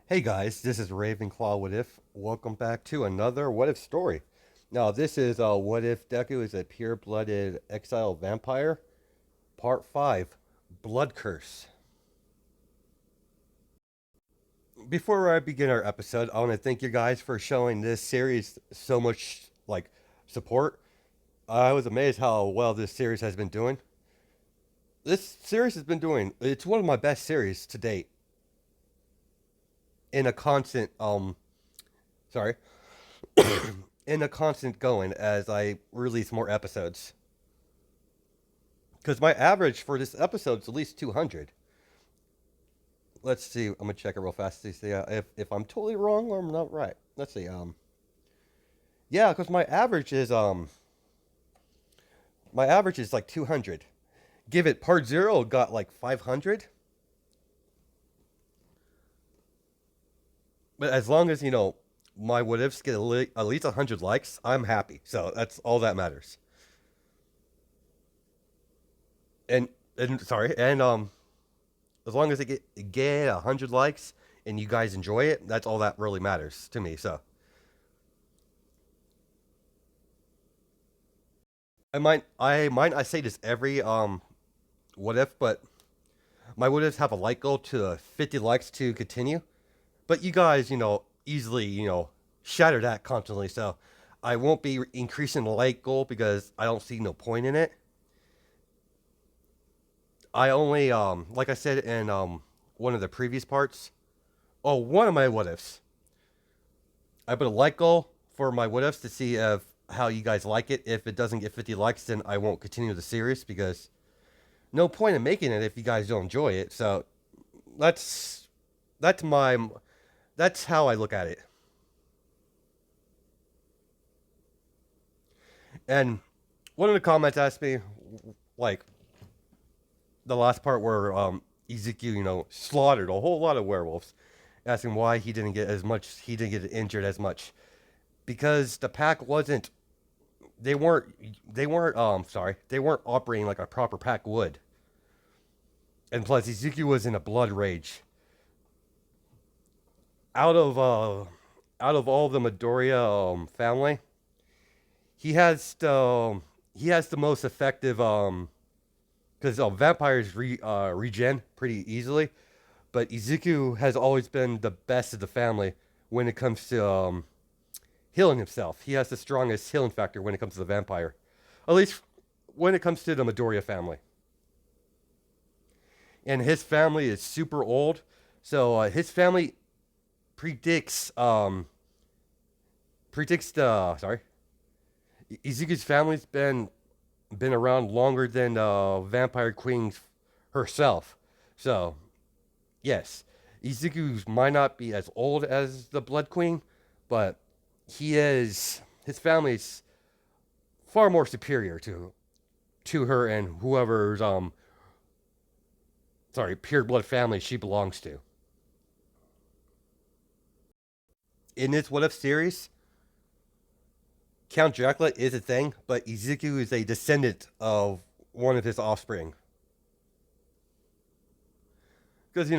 Hey guys, this is Ravenclaw What If. Welcome back to another What If story. Now, this is What If Deku is a pure blooded exiled vampire? Part 5 Blood Curse. Before I begin our episode, I want to thank you guys for showing this series so much support. I was amazed how well this series has been doing. This series has been doing, it's one of my best series to date in a constant, sorry, in a constant going as I release more episodes. Because my average for this episode is at least 200. Let's see. I'm gonna check it real fast to see if I'm totally wrong or I'm not right. Let's see. Yeah, because my average is like 200. Give it part zero got like 500. But as long as my what ifs get at least 100 likes, I'm happy. So that's all that matters. And and as long as it get 100 likes and you guys enjoy it, that's all that really matters to me. So I might not say this every what if, but my what ifs have a like goal to 50 likes to continue. But you guys, easily shatter that constantly. So I won't be increasing the like goal because I don't see no point in it. I only like I said in one of the previous parts. Oh, one of my what ifs. I put a like goal for my what ifs to see if how you guys like it. If it doesn't get 50 likes, then I won't continue the series because no point in making it if you guys don't enjoy it. So that's that's my that's how I look at it. And one of the comments asked me, like the last part where Ezekiel, slaughtered a whole lot of werewolves, asking why he didn't get injured as much because the pack wasn't they weren't they weren't operating like a proper pack would. And plus Ezekiel was in a blood rage. Out of out of all the Midoriya family, he has the most effective because vampires regen pretty easily, but Ezekiel has always been the best of the family when it comes to healing himself. He has the strongest healing factor when it comes to the vampire, at least when it comes to the Midoriya family. And his family is super old, so his family predicts predicts the sorry Ezekiel's family's been around longer than Vampire Queen herself. So yes, Ezekiel might not be as old as the Blood Queen, but his family's far more superior to her and whoever's pure blood family she belongs to. In this What If series, Count Dracula is a thing, but Ezekiel is a descendant of one of his offspring. Because,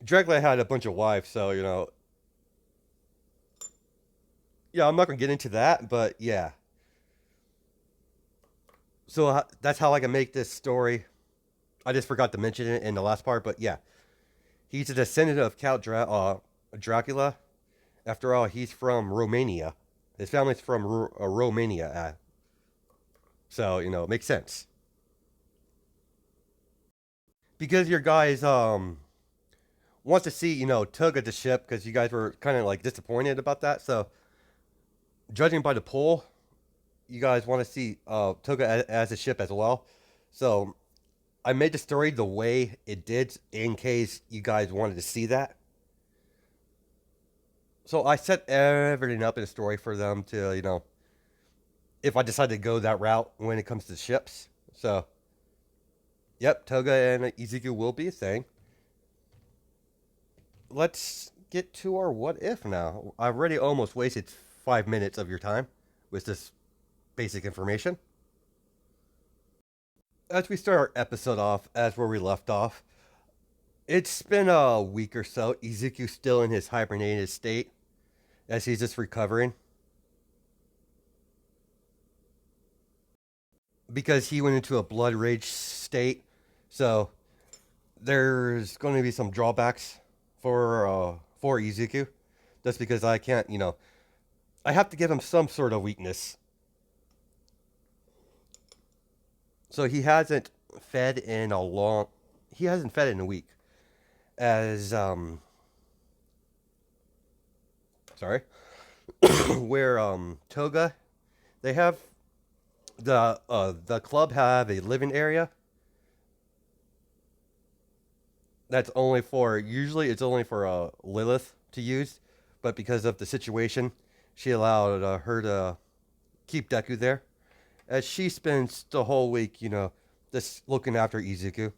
Dracula had a bunch of wives, so, yeah, I'm not going to get into that, but yeah. So that's how I can make this story. I just forgot to mention it in the last part, but yeah. He's a descendant of Dracula. After all, he's from Romania. His family's from Romania. So, it makes sense. Because your guys wants to see, Toga the ship because you guys were kind of like disappointed about that. So, judging by the poll, you guys want to see Toga as a ship as well. So, I made the story the way it did in case you guys wanted to see that. So, I set everything up in a story for them to, if I decide to go that route when it comes to ships. So, yep, Toga and Ezekiel will be a thing. Let's get to our what if now. I've already almost wasted 5 minutes of your time with this basic information. As we start our episode off, as where we left off, It's been a week or so. Ezekiel's still in his hibernated state as he's just recovering because he went into a blood rage state. So there's going to be some drawbacks for Ezekiel, just because I can't, I have to give him some sort of weakness. So he hasn't fed in a week. As sorry, where Toga, they have the club have a living area that's only for usually it's only for Lilith to use, but because of the situation, she allowed her to keep Deku there, as she spends the whole week, just looking after Izuku.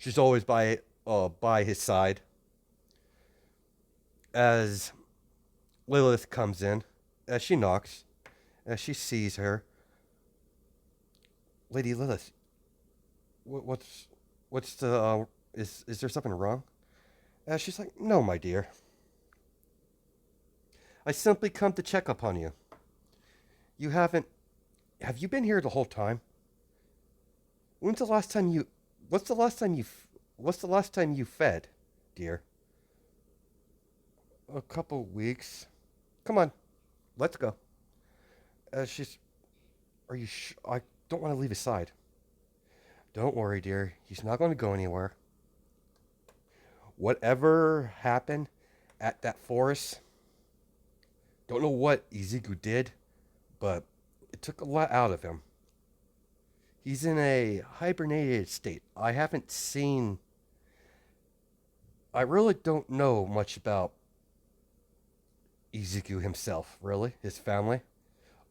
She's always by his side. As Lilith comes in, as she knocks, as she sees her, Lady Lilith, what's the is there something wrong? As she's like, no, my dear. I simply come to check upon you. You haven't. Have you been here the whole time? When's the last time you? What's the last time you? What's the last time you fed, dear? A couple weeks. Come on, let's go. She's. Are you? I don't want to leave his side. Don't worry, dear. He's not going to go anywhere. Whatever happened at that forest, don't know what Ezekiel did, but it took a lot out of him. He's in a hibernated state. I really don't know much about Ezekiel himself, really, his family.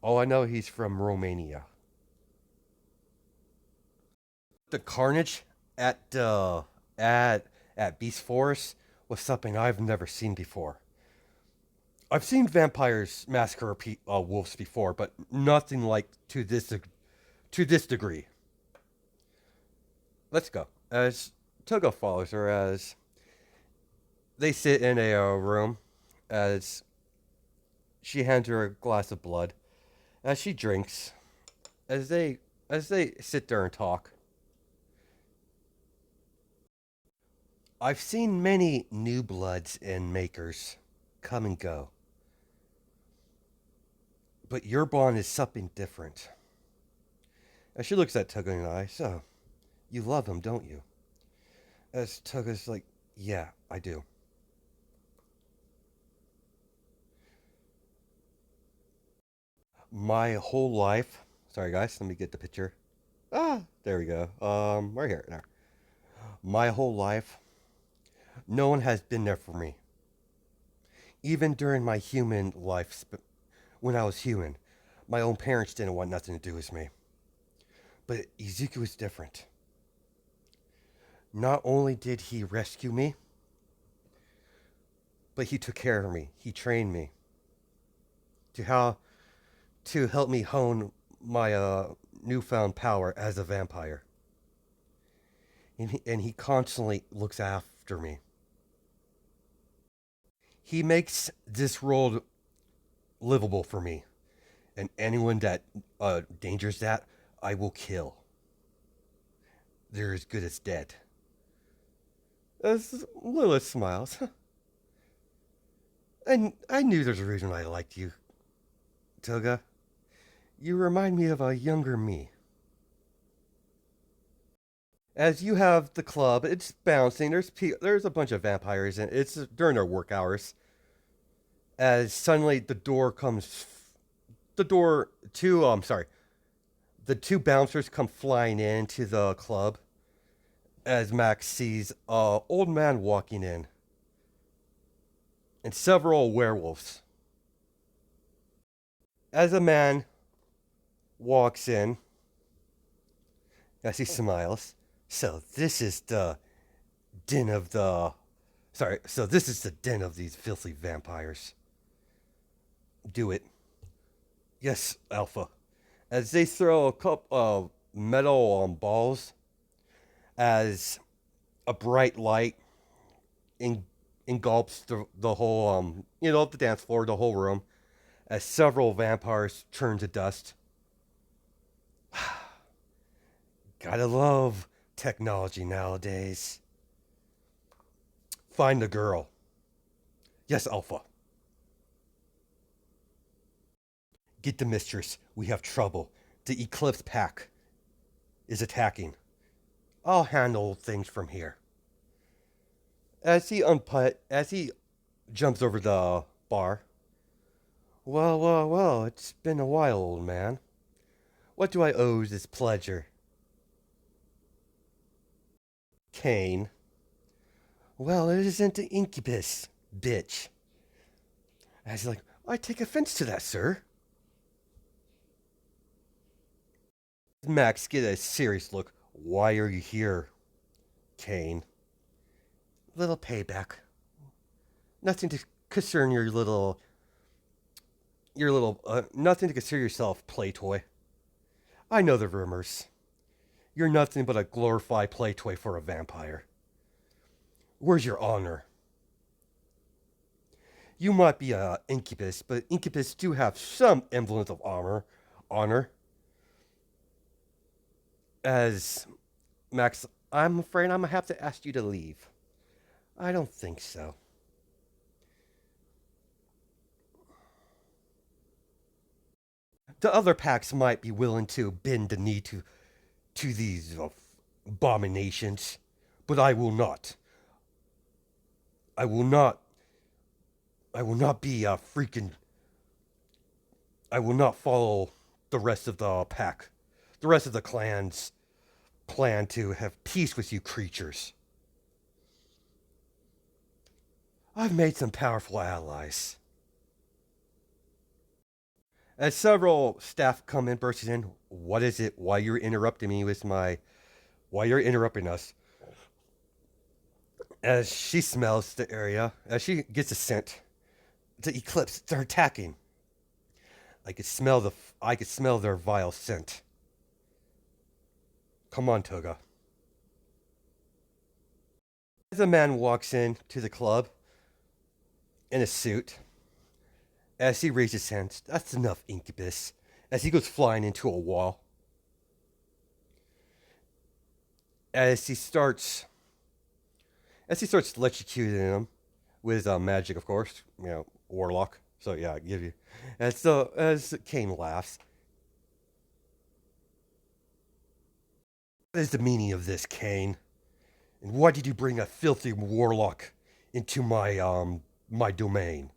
All I know, he's from Romania. The carnage at at Beast Forest was something I've never seen before. I've seen vampires massacre wolves before, but nothing like to this degree. Let's go. As Toga follows her, as they sit in a room, as she hands her a glass of blood, as she drinks, as they sit there and talk. I've seen many new bloods and makers come and go, but your bond is something different. As she looks at Toga and I, so you love him, don't you? As Toga's like, yeah, I do. My whole life. Sorry, guys. Let me get the picture. Ah, there we go. Right here. There. My whole life, no one has been there for me. Even during my human life, when I was human, my own parents didn't want nothing to do with me. But Ezekiel was different. Not only did he rescue me, but he took care of me. He trained me to how to help me hone my newfound power as a vampire. And he constantly looks after me. He makes this world livable for me. And anyone that dangers that, I will kill. They're as good as dead. As Lilith smiles. And I knew there's a reason I liked you, Toga. You remind me of a younger me. As you have the club, it's bouncing. There's a bunch of vampires, and it's during their work hours. As suddenly the door two. I'm sorry, the two bouncers come flying into the club. As Max sees a old man walking in, and several werewolves. As a man walks in, as he smiles, so this is the den of the. Sorry, so this is the den of these filthy vampires. Do it. Yes, Alpha. As they throw a couple of metal balls as a bright light en- engulfs the whole, the dance floor, the whole room, as several vampires turn to dust. Gotta love technology nowadays. Find the girl. Yes, Alpha. Get the mistress. We have trouble. The Eclipse pack is attacking. I'll handle things from here. As he jumps over the bar. Well, well, well, it's been a while, old man. What do I owe this pleasure? Kane. Well, it isn't the incubus, bitch. As he's like, I take offense to that, sir. Max, get a serious look. Why are you here, Kane? Little payback. Nothing to concern nothing to concern yourself, play toy. I know the rumors. You're nothing but a glorified play toy for a vampire. Where's your honor? You might be a incubus, but incubus do have some semblance of honor. As Max, I'm afraid I'm gonna have to ask you to leave. I don't think so. The other packs might be willing to bend the knee to these abominations, but I will not. I will not. I will not be a freaking. I will not follow the rest of the pack, the rest of the clan's plan to have peace with you creatures. I've made some powerful allies. As several staff come in, bursting in, what is it? Why you're interrupting me with my. Why you're interrupting us? As she smells the area, as she gets a scent, the Eclipse, they're attacking. I could smell their vile scent. Come on, Toga. As a man walks in to the club in a suit, as he raises his hands, that's enough, incubus. As he goes flying into a wall, as he starts electrocuting him with magic, of course, warlock. So yeah, I give you. And so as Kane laughs, what is the meaning of this, Kane? And why did you bring a filthy warlock into my domain?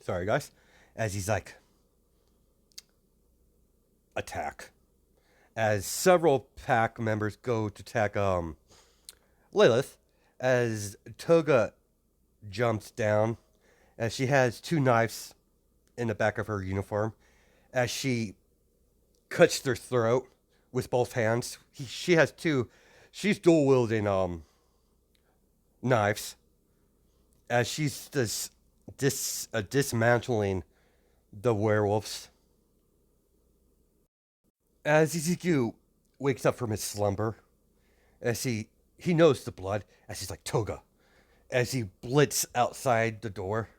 Sorry, guys. As he's like, attack. As several pack members go to attack Lilith, as Toga jumps down, as she has two knives in the back of her uniform, as she cuts their throat with both hands. She has two. She's dual wielding knives, as she's dismantling the werewolves. As Ezekiel wakes up from his slumber, as he knows the blood, as he's like Toga, as he blitz outside the door.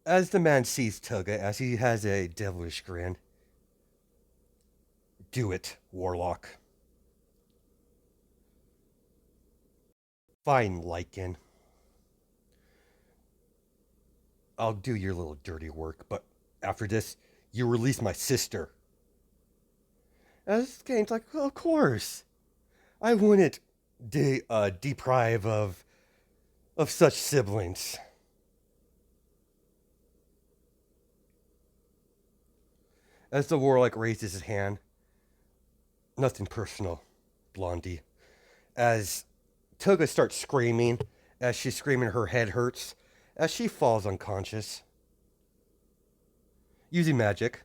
As the man sees Toga, as he has a devilish grin, do it, warlock. Fine, Lycan. I'll do your little dirty work, but after this, you release my sister. As Kane's like, of course. I wouldn't deprive of such siblings. As the warlock raises his hand, nothing personal, Blondie. As Toga starts screaming, as she's screaming, her head hurts, as she falls unconscious. Using magic.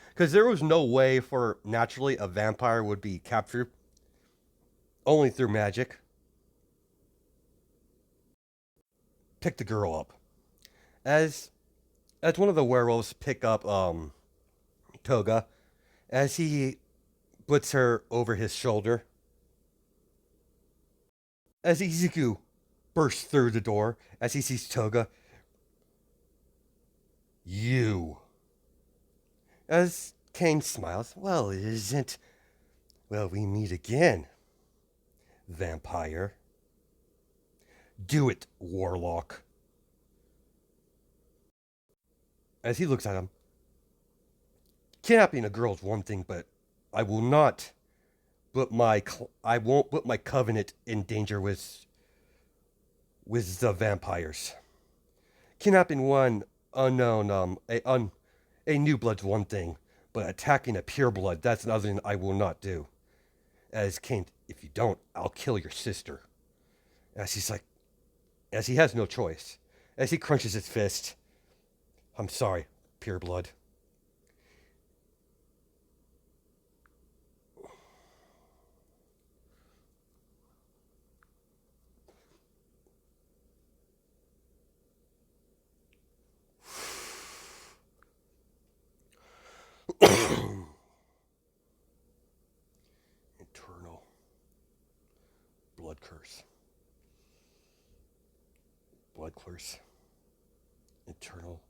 Because there was no way for naturally a vampire would be captured only through magic. Pick the girl up. As as one of the werewolves pick up Toga, as he puts her over his shoulder, as Ezekiel bursts through the door, as he sees Toga, you. As Kane smiles, well, it isn't. Well, we meet again, vampire. Do it, warlock. As he looks at him, kidnapping a girl is one thing, but I will not I won't put my covenant in danger with the vampires. Kidnapping one unknown a new blood's one thing, but attacking a pure blood, that's another thing I will not do. As Kane, if you don't, I'll kill your sister. As he's like, as he has no choice. As he crunches his fist, I'm sorry, pure blood. Eternal blood curse. Blood curse. Eternal.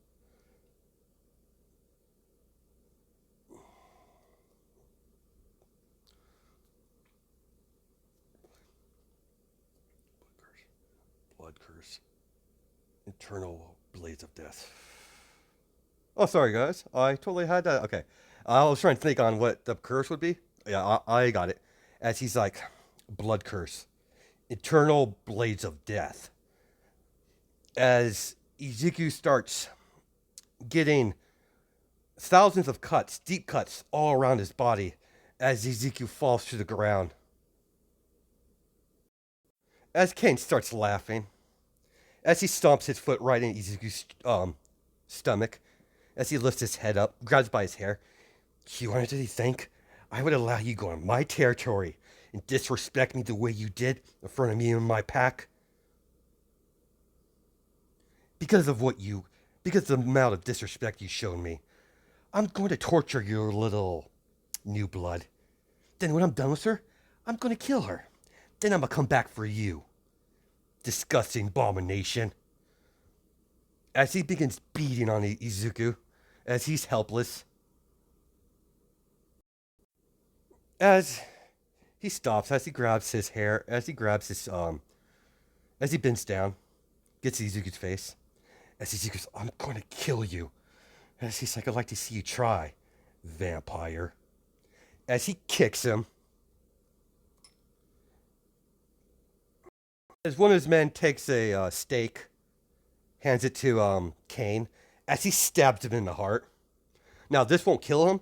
Blood curse. Eternal blades of death. Oh, sorry, guys. I totally had that. Okay. I was trying to think on what the curse would be. Yeah, I got it. As he's like, blood curse. Eternal blades of death. As Ezekiel starts getting thousands of cuts, deep cuts, all around his body as Ezekiel falls to the ground. As Kane starts laughing, as he stomps his foot right in Ezekiel's stomach, as he lifts his head up, grabs by his hair. You wanted to think I would allow you to go on my territory and disrespect me the way you did in front of me and my pack? Because of because of the amount of disrespect you showed me, I'm going to torture your little new blood. Then when I'm done with her, I'm going to kill her. Then I'm going to come back for you. Disgusting abomination. As he begins beating on Izuku, as he's helpless, as he stops, as he grabs his hair, as he grabs his, as he bends down, gets Izuku's face, as Izuku's, I'm going to kill you. As he's like, I'd like to see you try, vampire. As he kicks him, as one of his men takes a stake, hands it to Kane, as he stabs him in the heart. Now, this won't kill him,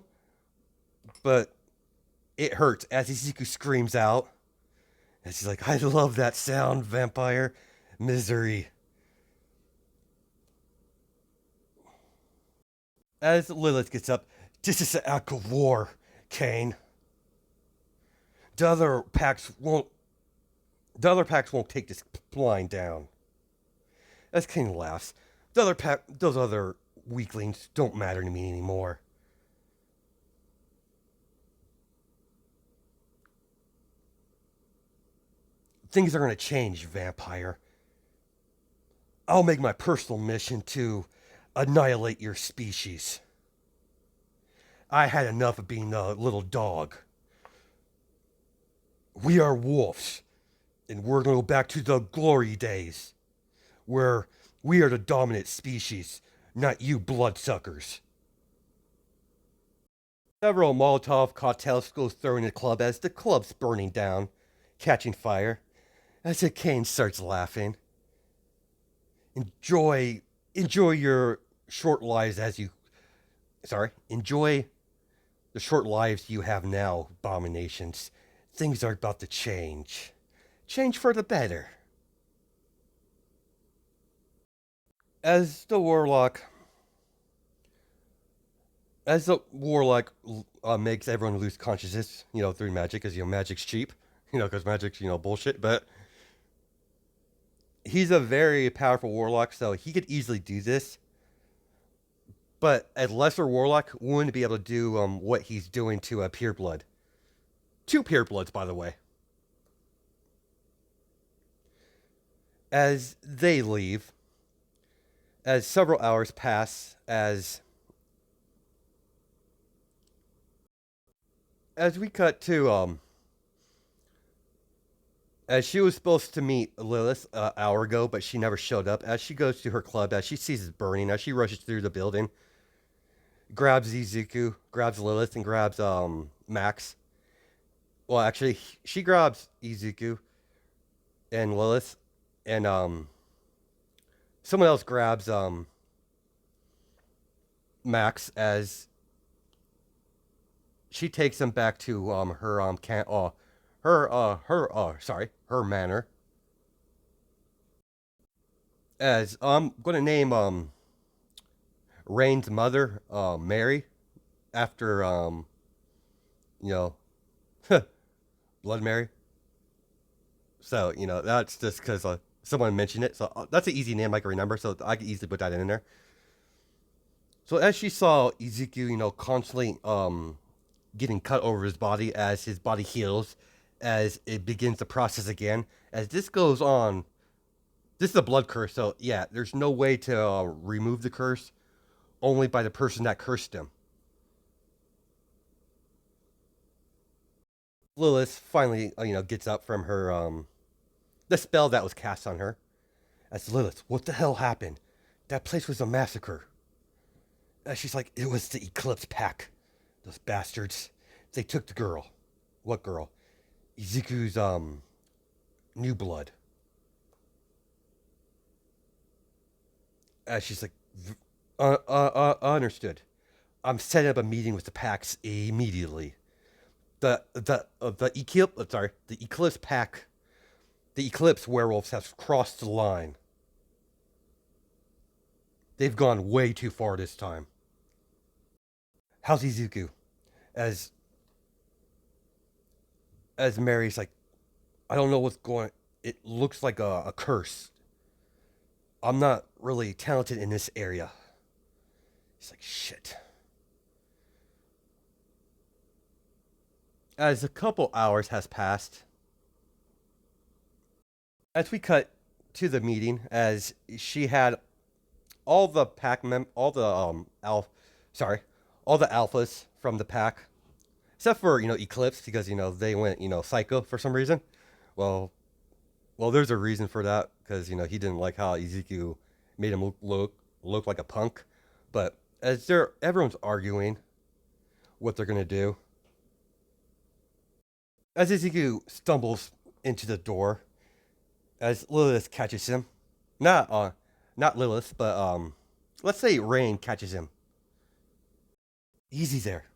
but it hurts as Izuku screams out. As he's like, I love that sound, vampire. Misery. As Lilith gets up, this is an act of war, Kane. The other packs won't take this line down. As Kane laughs, those other weaklings don't matter to me anymore. Things are going to change, vampire. I'll make my personal mission to annihilate your species. I had enough of being a little dog. We are wolves, and we're going to go back to the glory days, where we are the dominant species, not you bloodsuckers. Several Molotov cocktails go thrown in the club as the club's burning down, catching fire. As Kane starts laughing. Enjoy your short lives enjoy the short lives you have now, abominations. Things are about to change. Change for the better. As the warlock makes everyone lose consciousness, through magic, because magic's cheap. because magic's, bullshit. But he's a very powerful warlock, so he could easily do this. But a lesser warlock wouldn't be able to do what he's doing to a pureblood. Two purebloods, by the way. As they leave, as several hours pass, as we cut to as she was supposed to meet Lilith an hour ago, but she never showed up. As she goes to her club, as she sees it burning, as she rushes through the building, grabs Izuku, grabs Lilith, and grabs Max. Well, actually, she grabs Izuku and Lilith, and someone else grabs Max as she takes him back to her manor. As I'm gonna name Rain's mother Mary after you know Blood Mary. So that's just because someone mentioned it. So that's an easy name I can remember. So I can easily put that in there. So as she saw Ezekiel, constantly getting cut over his body as his body heals, as it begins to process again. As this goes on, this is a blood curse, so yeah, there's no way to remove the curse, only by the person that cursed him. Lilith finally, gets up from her the spell that was cast on her. As Lilith, what the hell happened? That place was a massacre. As she's like, it was the Eclipse pack. Those bastards. They took the girl. What girl? Izuku's new blood. As she's like, understood. I'm setting up a meeting with the packs immediately. The Eclipse pack, the Eclipse werewolves have crossed the line. They've gone way too far this time. How's Izuku? As as Mary's like, I don't know what's going. It looks like a curse. I'm not really talented in this area. He's like, shit. As a couple hours has passed, as we cut to the meeting, as she had all the all the alphas from the pack, except for Eclipse, because they went psycho for some reason. Well, there's a reason for that, because he didn't like how Ezekiel made him look like a punk. But as everyone's arguing what they're gonna do, as Ezekiel stumbles into the door, as Lilith catches him, not Lilith, but let's say Rain catches him. Easy there.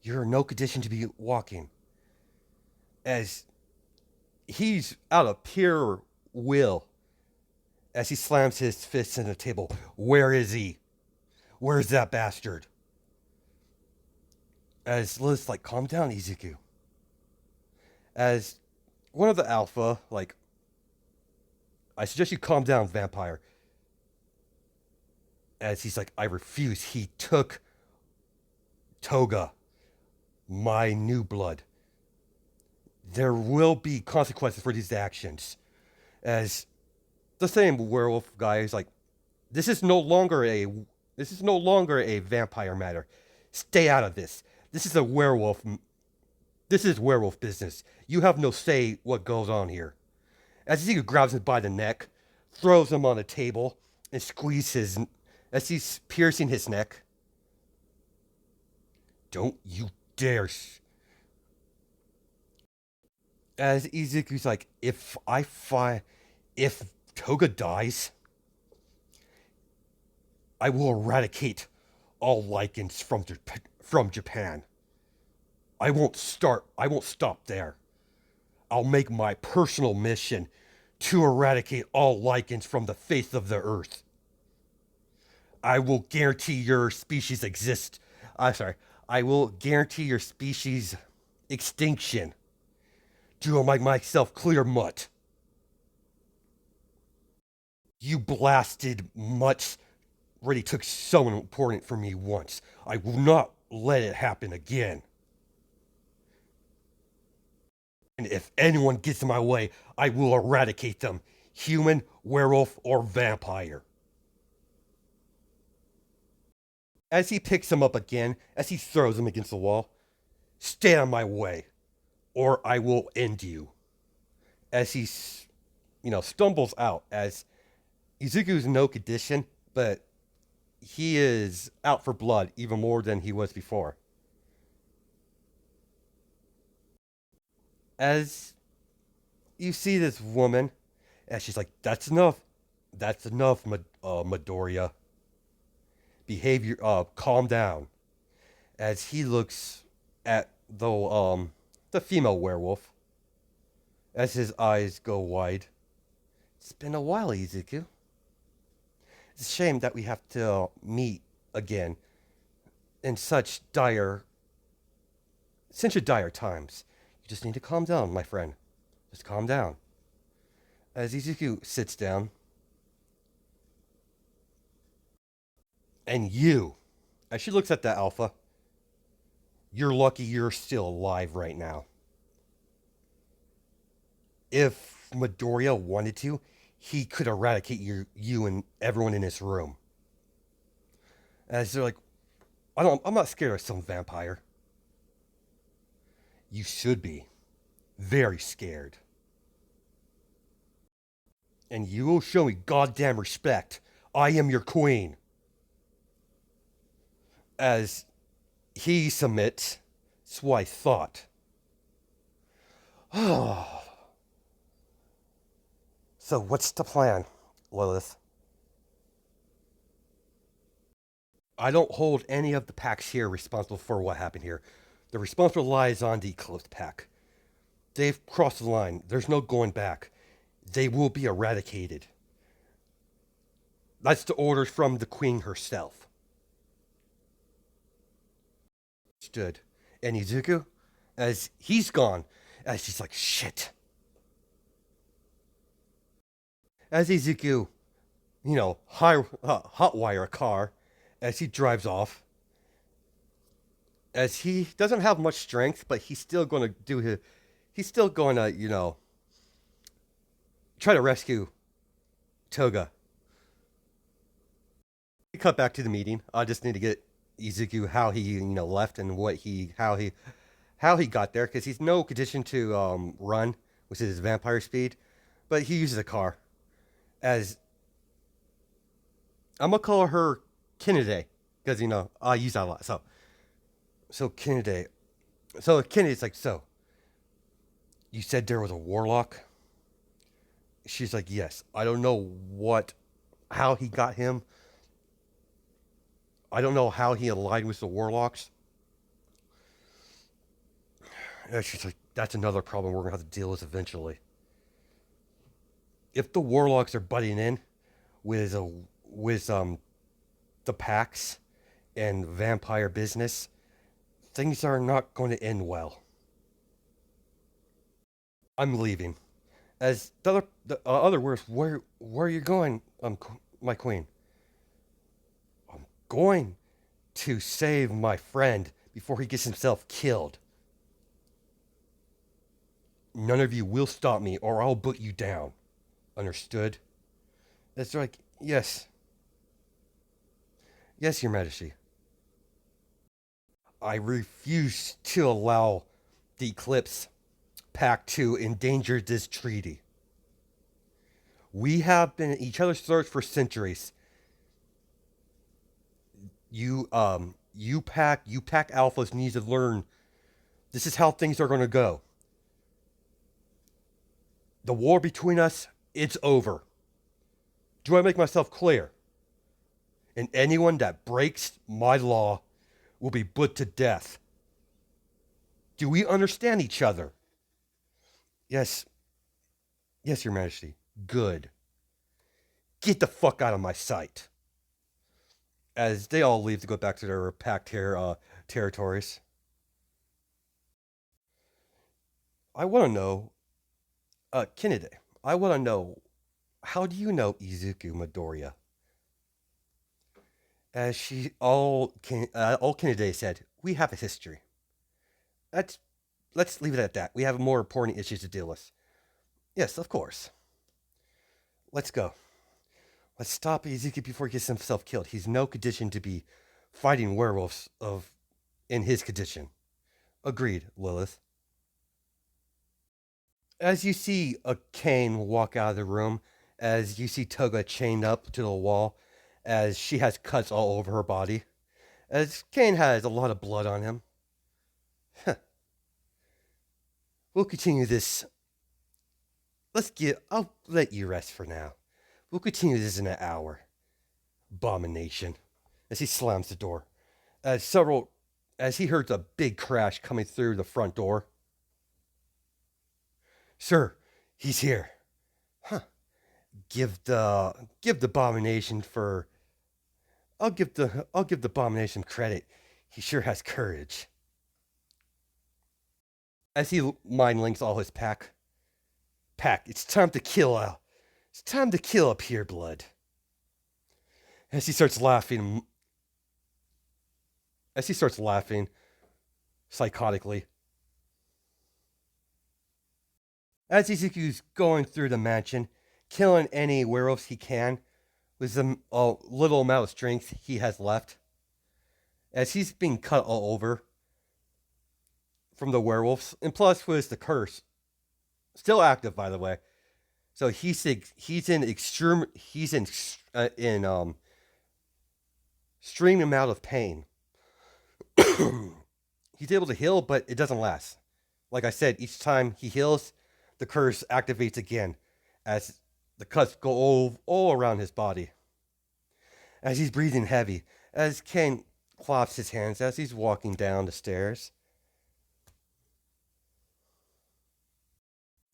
You're in no condition to be walking. As he's out of pure will, as he slams his fists in the table. Where is he? Where's that bastard? As Lilith's like, calm down, Izuku. As one of the alpha, like, I suggest you calm down, vampire. As he's like, I refuse. He took Toga, my new blood. There will be consequences for these actions. As the same werewolf guy is like, this is no longer a vampire matter. Stay out of this. This is a werewolf. This is werewolf business. You have no say what goes on here. As he grabs him by the neck, throws him on the table, and squeezes as he's piercing his neck. Don't you dare. As Izuku's like, if Toga dies, I will eradicate all lichens from Japan. I won't stop there. I'll make my personal mission to eradicate all lichens from the face of the earth. I will guarantee your species exist. I will guarantee your species extinction. Do I make myself clear, mutt? You blasted mutts already took someone important from me once. I will not let it happen again. And if anyone gets in my way, I will eradicate them. Human, werewolf, or vampire. As he picks him up again, as he throws him against the wall, stay out of my way, or I will end you. As he, stumbles out, as Izuku's in no condition, but he is out for blood even more than he was before. As you see this woman, and she's like, "That's enough. That's enough, Midoriya. Behavior, calm down." As he looks at the female werewolf, as his eyes go wide. It's been a while, Ezekiel. It's a shame that we have to meet again in such dire times. You just need to calm down, my friend. Just calm down. As Ezekiel sits down, and you, as she looks at the alpha, you're lucky you're still alive right now. If Midoriya wanted to, he could eradicate you and everyone in this room. As they're like, I'm not scared of some vampire. You should be. Very scared. And you will show me goddamn respect. I am your queen. As he submits, that's what I thought. So what's the plan, Lilith? I don't hold any of the packs here responsible for what happened here. The responsibility lies on the Eclipse pack. They've crossed the line. There's no going back. They will be eradicated. That's the orders from the queen herself. Stood. And Izuku, as he's gone, as she's like, shit. As Izuku, hotwire a car, as he drives off, as he doesn't have much strength, but he's still going to he's still going to, try to rescue Toga. We cut back to the meeting. I just need to get Izuku how he, left and how he got there, because he's no condition to run, which is his vampire speed, but he uses a car. As I'm gonna call her Kennedy, because I use that a lot. So Kennedy. So Kennedy's like, so you said there was a warlock? She's like, yes. I don't know how he got him. I don't know how he aligned with the warlocks. And she's like, that's another problem we're gonna have to deal with eventually. If the warlocks are butting in with the packs and vampire business, things are not going to end well. I'm leaving. As the other words, where are you going, my queen? I'm going to save my friend before he gets himself killed. None of you will stop me, or I'll put you down. Understood? That's like, yes. Yes, Your Majesty. I refuse to allow the Eclipse Pact to endanger this treaty. We have been at each other's throats for centuries. You pack alphas need to learn this is how things are going to go. The war between us, it's over. Do I make myself clear? And anyone that breaks my law will be put to death. Do we understand each other? Yes. Yes, Your Majesty. Good. Get the fuck out of my sight. As they all leave to go back to their packed territories. I want to know, Kennedy, I want to know, how do you know Izuku Midoriya? As all Kennedy said, we have a history. Let's, let's leave it at that. We have more important issues to deal with. Yes, of course. Let's go. Let's stop Ezekiel before he gets himself killed. He's no condition to be fighting werewolves of in his condition. Agreed, Lilith. As you see a Kane walk out of the room, as you see Toga chained up to the wall, as she has cuts all over her body, as Kane has a lot of blood on him. We'll continue this. I'll let you rest for now. We'll continue this in an hour. Abomination. As he slams the door. As he hears a big crash coming through the front door. Sir, he's here. Huh. Give the abomination for. I'll give the abomination credit. He sure has courage. As he mind links all his pack. It's time to kill out. It's time to kill up here, blood. As he starts laughing psychotically. As Ezekiel's going through the mansion, killing any werewolves he can with the little amount of strength he has left. As he's being cut all over from the werewolves, and plus with the curse, still active by the way. So he's in extreme amount of pain. He's able to heal, but it doesn't last. Like I said, each time he heals, the curse activates again as the cuts go all around his body. As he's breathing heavy, as Ken claps his hands as he's walking down the stairs.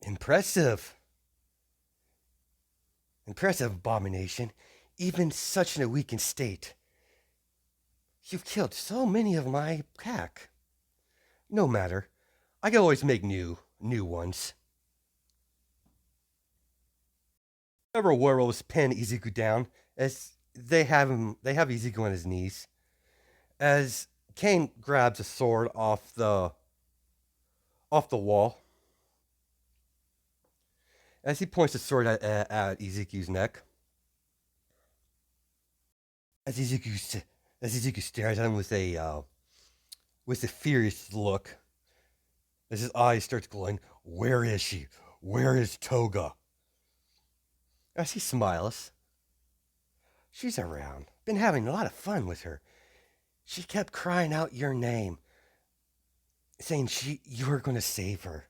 Impressive. Impressive, abomination. Even such in a weakened state. You've killed so many of my pack. No matter. I can always make new ones. Several werewolves pin Ezekiel down as they have Ezekiel on his knees. As Kane grabs a sword off the wall. As he points the sword at Ezekiel's neck. As Ezekiel stares at him with a furious look. As his eyes starts glowing, where is she? Where is Toga? As he smiles. She's around. Been having a lot of fun with her. She kept crying out your name, saying you were going to save her.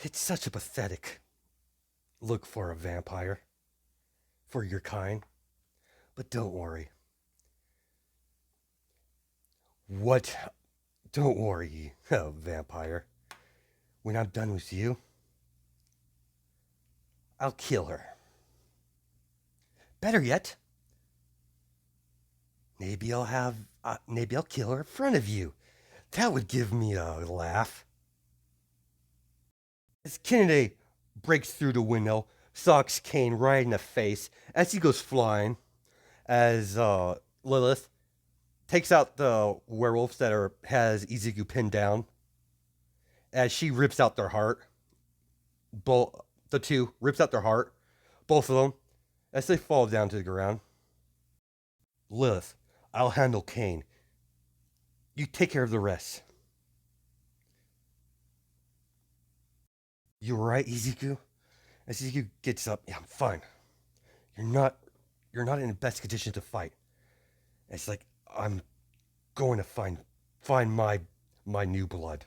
It's such a pathetic look for a vampire, for your kind. But don't worry. Don't worry, vampire. When I'm done with you, I'll kill her. Better yet, maybe I'll kill her in front of you. That would give me a laugh. As Kennedy breaks through the window, socks Kane right in the face as he goes flying. As Lilith takes out the werewolves that has Ezekiel pinned down. As she rips out their heart. The two rips out their heart. Both of them. As they fall down to the ground. Lilith, I'll handle Kane. You take care of the rest. You alright, Ezekiel? As Ezekiel gets up, yeah, I'm fine. You're not in the best condition to fight. It's like I'm going to find my new blood.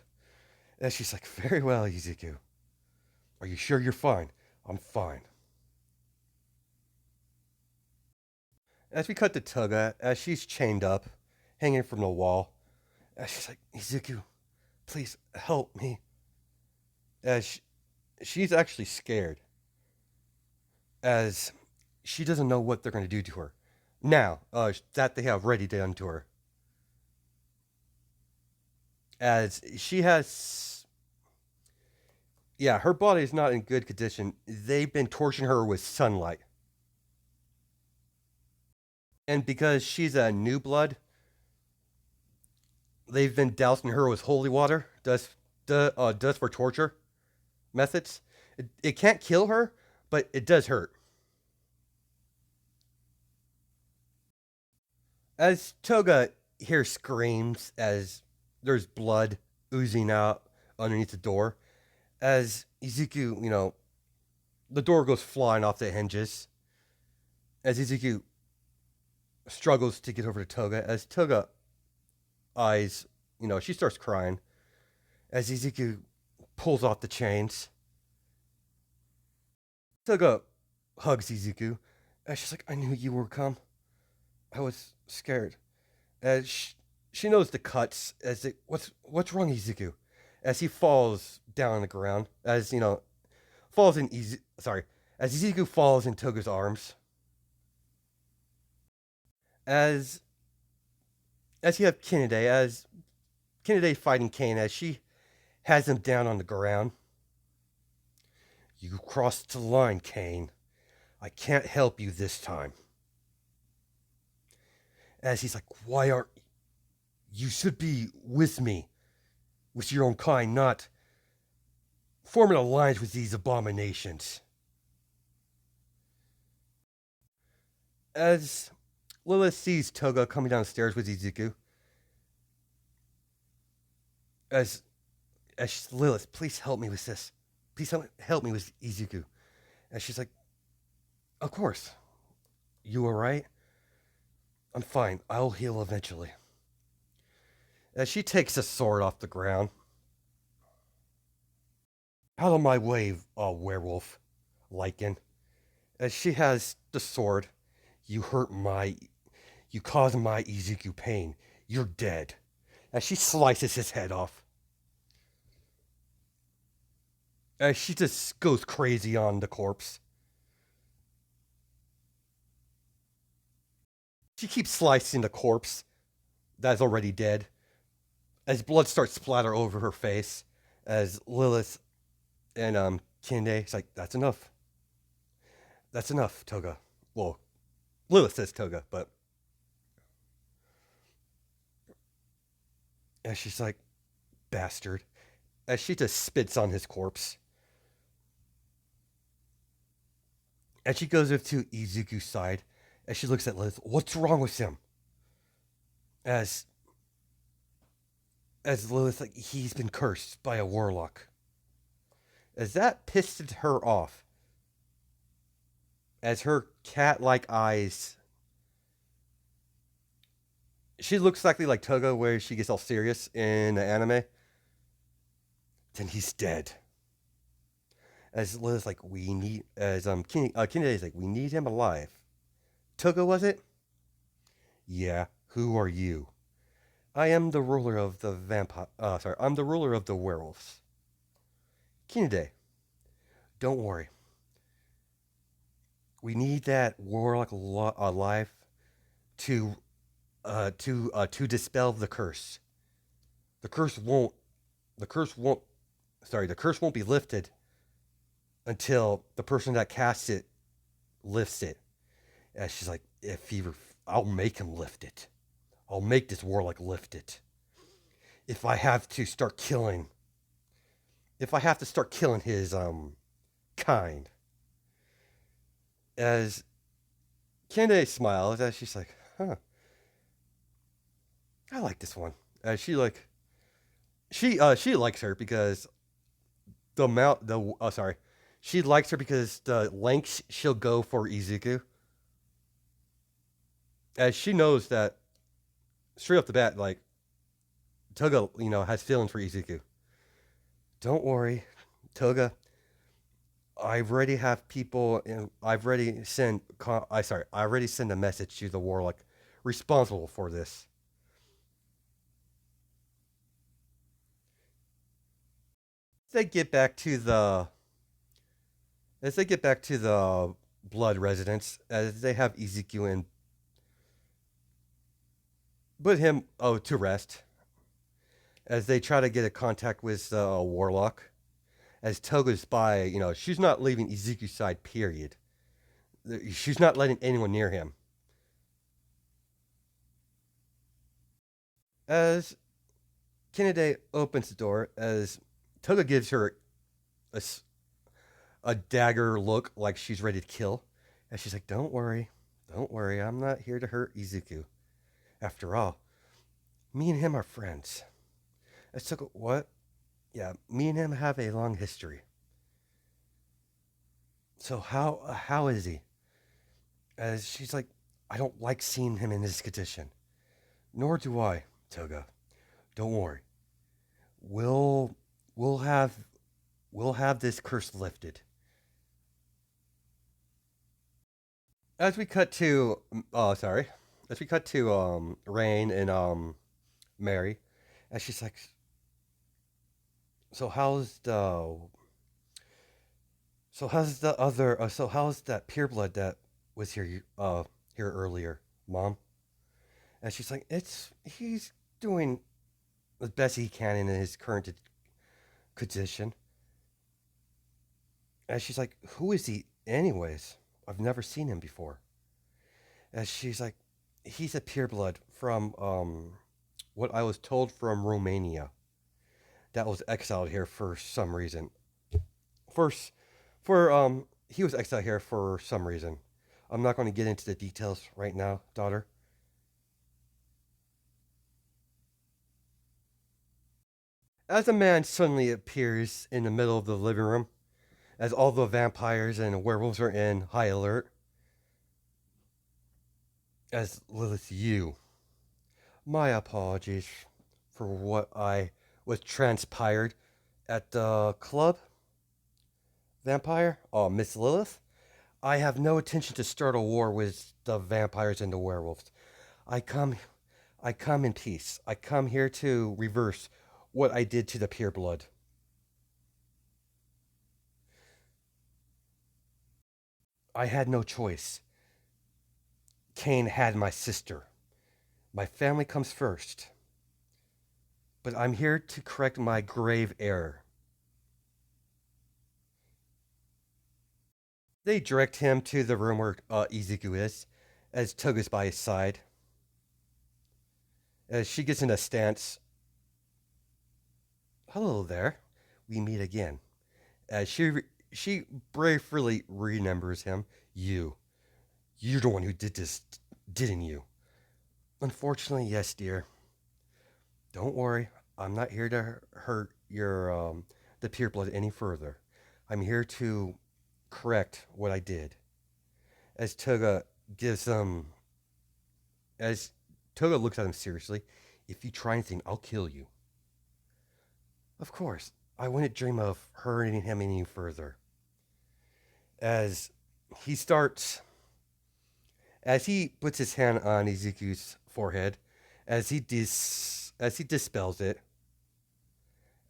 And she's like, very well, Ezekiel. Are you sure you're fine? I'm fine. As we cut to Toga, as she's chained up, hanging from the wall, as she's like, Ezekiel, please help me. As she's actually scared. As she doesn't know what they're going to do to her. Now, that they have already done to her. As she has Yeah, her body is not in good condition. They've been torturing her with sunlight. And because she's a new blood, they've been dousing her with holy water, dust for torture methods. It can't kill her, but it does hurt. As Toga hears screams as there's blood oozing out underneath the door, as Ezekiel, the door goes flying off the hinges. As Ezekiel struggles to get over to Toga, as Toga eyes, she starts crying. As Ezekiel pulls off the chains, Toga hugs Ezekiel. And she's like, I knew you would come. I was scared. As she knows the cuts. What's wrong, Ezekiel? As he falls down on the ground. As falls in sorry. As Ezekiel falls in Toga's arms. As you have Kennedy, as Kennedy fighting Kane, as she has him down on the ground. You crossed the line, Kane. I can't help you this time. As he's like, why aren't you should be with me, with your own kind, not forming an alliance with these abominations. As Lilith sees Toga coming downstairs with Izuku, as Lilith, please help me with this. Please help me with Izuku. And she's like, of course. You alright? I'm fine. I'll heal eventually. As she takes the sword off the ground. Out of my way, werewolf. Lycan. As she has the sword, you caused my Izuku pain. You're dead. As she slices his head off. As she just goes crazy on the corpse. She keeps slicing the corpse that's already dead. As blood starts to splatter over her face. As Lilith and Kinde, it's like, that's enough. That's enough, Toga. Well, Lilith says Toga, but as she's like, bastard. As she just spits on his corpse. And she goes up to Izuku's side. As she looks at Lilith, what's wrong with him? As Lilith, like, he's been cursed by a warlock. As that pissed her off. As her cat-like eyes, she looks exactly like Toga, where she gets all serious in the anime. Then he's dead. As Lilith's like, we need, as Kennedy like, we need him alive. Toga, was it? Yeah. Who are you? I am the ruler of the I'm the ruler of the werewolves. Kennedy, don't worry. We need that warlock alive to dispel the curse. The curse won't be lifted until the person that casts it lifts it. And she's like, I'll make him lift it. I'll make this warlock lift it. If I have to start killing his kind. As Kende smiles, as she's like, huh, I like this one. As she likes her because she likes her because the lengths she'll go for Izuku. As she knows that straight off the bat, like, Toga, has feelings for Izuku. Don't worry, Toga. I already have people, and I already sent a message to the warlock responsible for this. As they get back to the blood residence, as they have Ezekiel and put him to rest, as they try to get a contact with warlock, As Toga's by, she's not leaving Ezekiel's side, period. She's not letting anyone near him. As Kennedy opens the door, as Toga gives her a, a dagger look like she's ready to kill, and she's like, don't worry, I'm not here to hurt Izuku. After all, me and him are friends. As Toga, what? Yeah, me and him have a long history. So how is he? As she's like, I don't like seeing him in this condition. Nor do I, Toga. Don't worry. We'll we'll have we'll have this curse lifted. As we cut to sorry. As we cut to Rain and Mary, and she's like, so how's that pureblood that was here earlier, Mom? And she's like, he's doing the best he can in his current condition. And she's like, who is he anyways? I've never seen him before. And she's like, he's a pureblood from what I was told from Romania. That was exiled here for some reason. First, for he was exiled here for some reason. I'm not going to get into the details right now, daughter. As a man suddenly appears in the middle of the living room, as all the vampires and werewolves are in high alert, as Lilith, my apologies for what I was transpired at the club, vampire. Oh, Miss Lilith, I have no intention to start a war with the vampires and the werewolves. I come, I come in peace. I come here to reverse what I did to the pureblood. I had no choice. Kane had my sister. My family comes first. But I'm here to correct my grave error. They direct him to the room where Izuku is, as Toga's by his side. As she gets in a stance, hello there, we meet again. As she bravely remembers him. You're the one who did this, didn't you? Unfortunately, yes, dear. Don't worry, I'm not here to hurt your the pureblood any further. I'm here to correct what I did. As Toga gives as Toga looks at him seriously, if you try anything, I'll kill you. Of course, I wouldn't dream of hurting him any further. As he starts, as he puts his hand on Ezekiel's forehead, as he dispels it,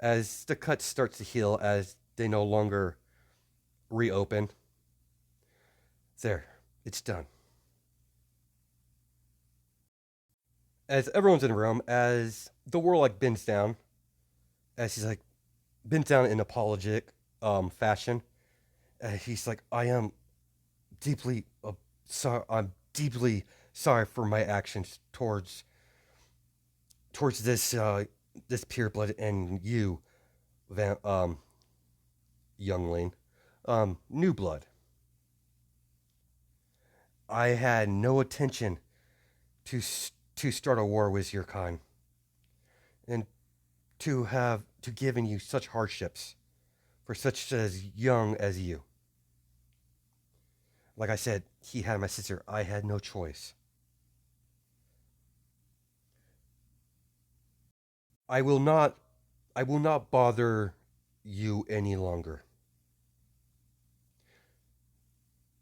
as the cut starts to heal, as they no longer reopen. There, it's done. As everyone's in the room, as the warlock bends down, as he's like bends down in apologetic fashion, he's like, I am deeply sorry. I'm deeply sorry for my actions towards this pureblood and you, Van, youngling, new blood. I had no intention to start a war with your kind, and to giving you such hardships for such as young as you. Like I said, he had my sister. I had no choice. I will not I will not bother you any longer.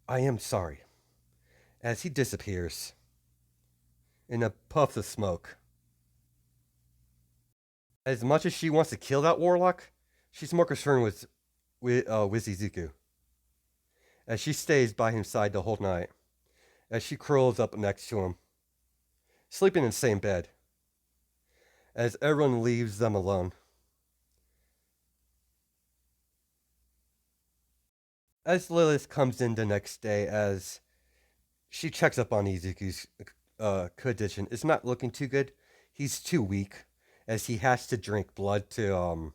I am sorry. As he disappears in a puff of smoke. As much as she wants to kill that warlock, she's more concerned with Izuku. As she stays by his side the whole night. As she curls up next to him, sleeping in the same bed. As everyone leaves them alone. as Lilith comes in the next day, as she checks up on Ezekiel's condition, it's not looking too good. He's too weak, as he has to drink blood to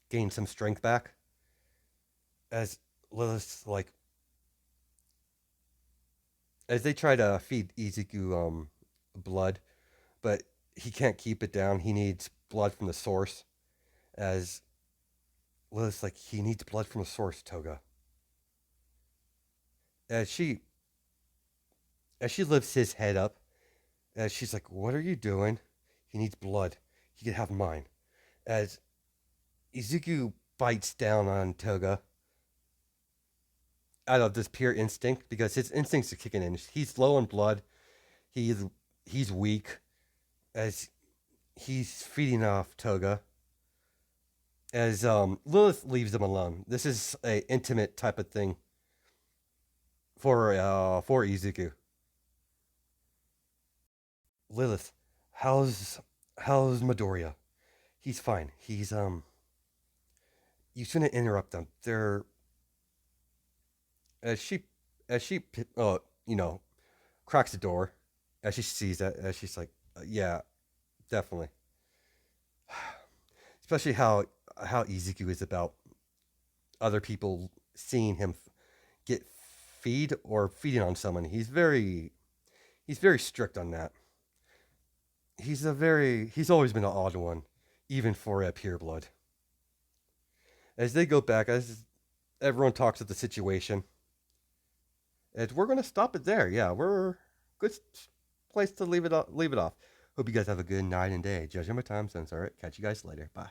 gain some strength back. As Lilith's like, as they try to feed Ezekiel blood, but he can't keep it down. He needs blood from the source. As Lilith's like, he needs blood from the source, Toga. As she as she lifts his head up, as she's like, "What are you doing? He needs blood. He could have mine." As Ezekiel bites down on Toga out of this pure instinct, because his instincts are kicking in. He's low on blood. He's he's weak. As he's feeding off Toga. As Lilith leaves him alone. This is a intimate type of thing for Ezekiel. Lilith, how's Midoriya? He's fine. He's you shouldn't interrupt them. They're as she as she you know cracks the door as she sees that, as she's like, yeah, definitely. Especially how Ezekiel is about other people seeing him get feed or feeding on someone. He's very strict on that. He's always been an odd one, even for a pure blood. As they go back, as everyone talks of the situation, and we're gonna stop it there. Yeah, we're good place to leave it off. Hope you guys have a good night and day. Judging my time sense. All right, catch you guys later. Bye.